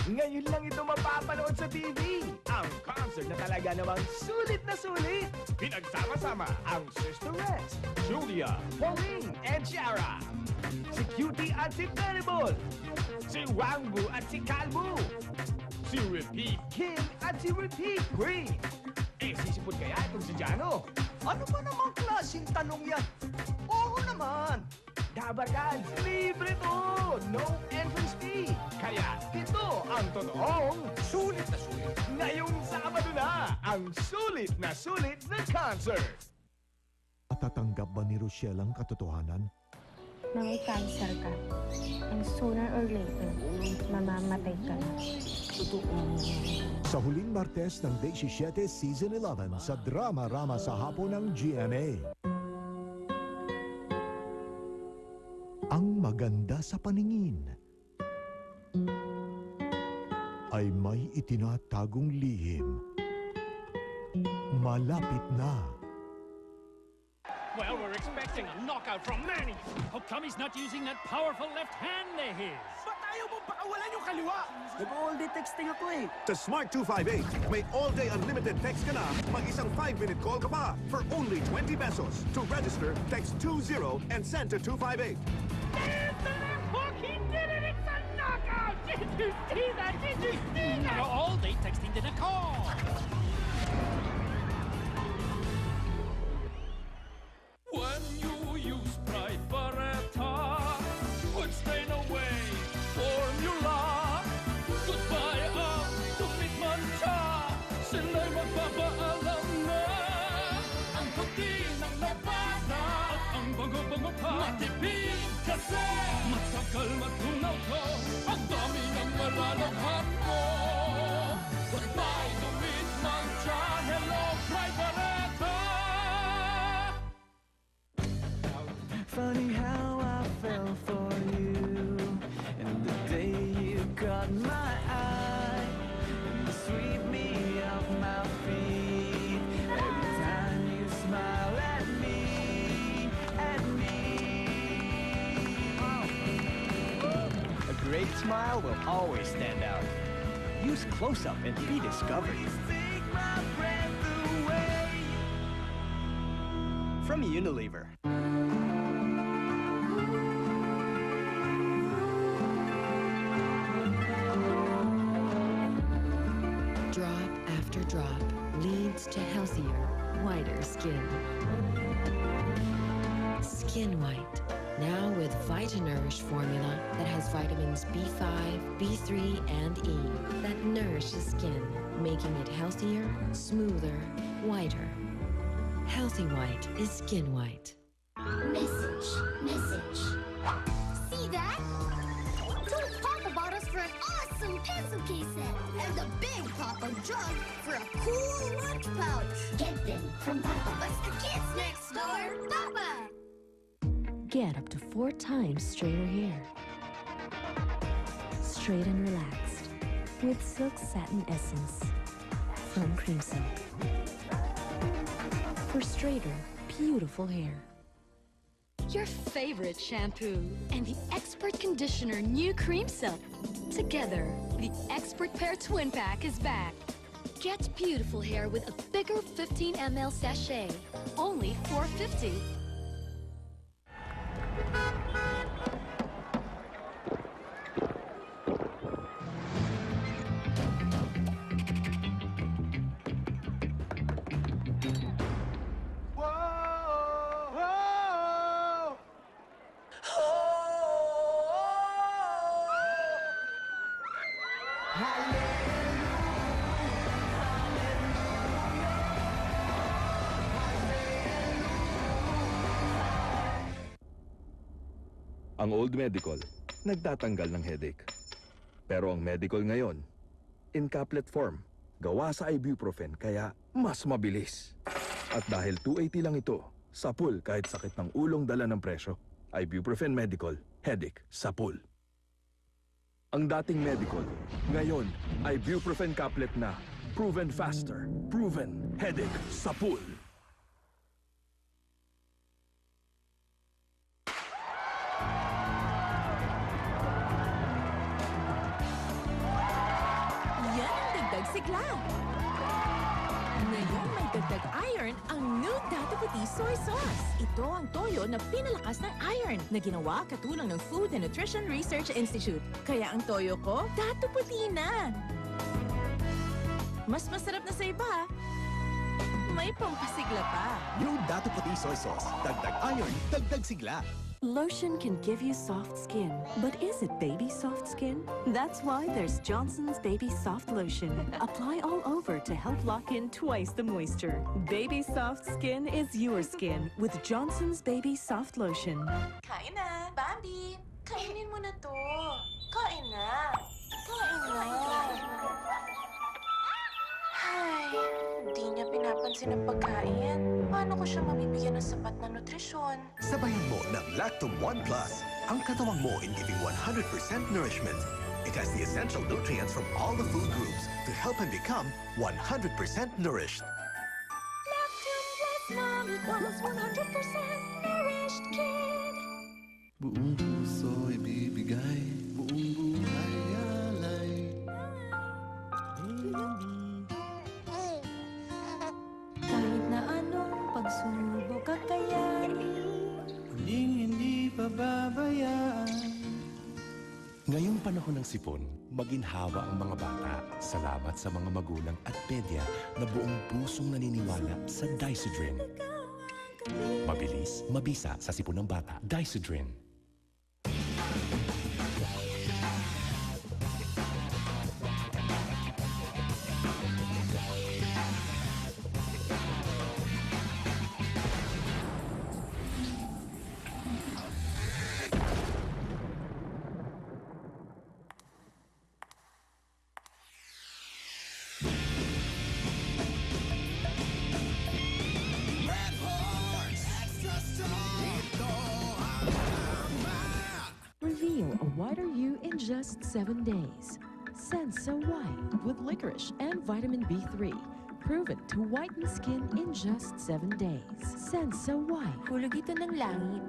Ngayon lang ito mapapanood sa TV. Ang concert na talaga namang sulit na sulit. Pinagsama-sama ang Sisterettes, Julia, Pauline, and Ciara. Si Cutie at si Terrible. Si Wangbu at si Kalbu. Si Repeat King at si Repeat Queen. Sisipot kaya itong si Jano? Ano ba namang klaseng tanong yan? Oo naman! Dabarkan, libre to! No entrance fee! Kaya ito ang totoong Sulit na sulit! ngayong Sabado na ang sulit na concert! Matatanggap ba ni Rochelle ang katotohanan? Na may cancer ka. And sooner or later, mamamatay ka na. Sa huling Martes ng Day 17, Season 11 sa Drama-Rama sa hapon ng GMA. Ang maganda sa paningin ay may itinatagong lihim. Malapit na. Well, we're expecting a knockout from Manny. How come he's not using that powerful left hand of his? Ba't ayaw mong pakawalan yung kaliwa? Nag-all-day texting ako eh. To Smart 258, may all-day unlimited text ka na, mag-isang 5-minute call ka pa for only 20 pesos. To register, text 20 and send to 258. There's the left hook! He did it! It's a knockout! Did you see that? Did you see that? All day texting didn't call. When you use Pride Barretta, good stain away formula. Goodbye ang tupid mancha, sila'y magpapaalam na. Ang puti ng labada at ang bango-bango pa. Matipid kasi matagal matunaw ko, ang dami ng malalakhan mo. Goodbye tupid mancha, hello Pride Barretta. Funny how I fell for you, and the day you caught my eye, and you sweep me off my feet. Every time you smile at me, at me. A great smile will always stand out. Use close-up and be discovered. Take my breath away. From Unilever. Drop after drop leads to healthier, whiter skin. Skin White, now with VitaNourish formula that has vitamins B5, B3, and E that nourishes skin, making it healthier, smoother, whiter. Healthy White is Skin White. Message. See that? 2 Papa bottles for an awesome pencil case set. And a big Papa jug for a cool lunch pouch. Get them from Papa. What's the kids next door? Papa! Get up to 4 times straighter hair. Straight and relaxed with Silk Satin Essence from Cream Silk. For straighter, beautiful hair. Your favorite shampoo and the Expert Conditioner New Cream Silk. Together, the Expert Pair Twin Pack is back. Get beautiful hair with a bigger 15 ml sachet. Only $4.50. Ang Old Medical, nagtatanggal ng headache. Pero ang Medical ngayon, in caplet form, gawa sa ibuprofen kaya mas mabilis. At dahil 280 lang ito, sapul kahit sakit ng ulong dala ng presyo. Ibuprofen Medical, headache, sapul. Ang dating Medical, ngayon, ibuprofen caplet na. Proven faster, proven headache, sapul. sigla. Ngayon may dagdag iron ang new Dato Puti Soy Sauce. Ito ang toyo na pinalakas ng iron na ginawa katulong ng Food and Nutrition Research Institute. Kaya ang toyo ko, Dato Puti na. Mas masarap na sa iba. May pampasigla pa. New Dato Puti Soy Sauce. Dagdag iron, dagdag sigla. Lotion can give you soft skin, but is it baby soft skin? That's why there's Johnson's Baby Soft Lotion. Apply all over to help lock in twice the moisture. Baby soft skin is your skin with Johnson's Baby Soft Lotion. Kain na, Bambi. Kainin mo na to. Kain na. Kain na. Ay, di niya pinapansin ang pagkain. Paano ko siya mabibigyan ng sapat na nutrisyon? Sabayan mo ng Lactum 1 Plus. Ang katawang mo in giving 100% nourishment. It has the essential nutrients from all the food groups to help him become 100% nourished. Lactum Plus Mom equals 100% nourished kid. Buong puso ibibigay, buong buhay alay. Kahit na anong pagsubok kakayanin, Hindi pababayaan. Ngayong panahon ng sipon, maginhawa ang mga bata. Salamat sa mga magulang at pedya na buong pusong naniniwala sa Dysodrin. Mabilis, mabisa sa sipon ng bata. Dysodrin. Reveal a whiter you in just 7 days. Senso White with licorice and vitamin B3. Proven to whiten skin in just 7 days. Senso White. Hulog ito ng langit.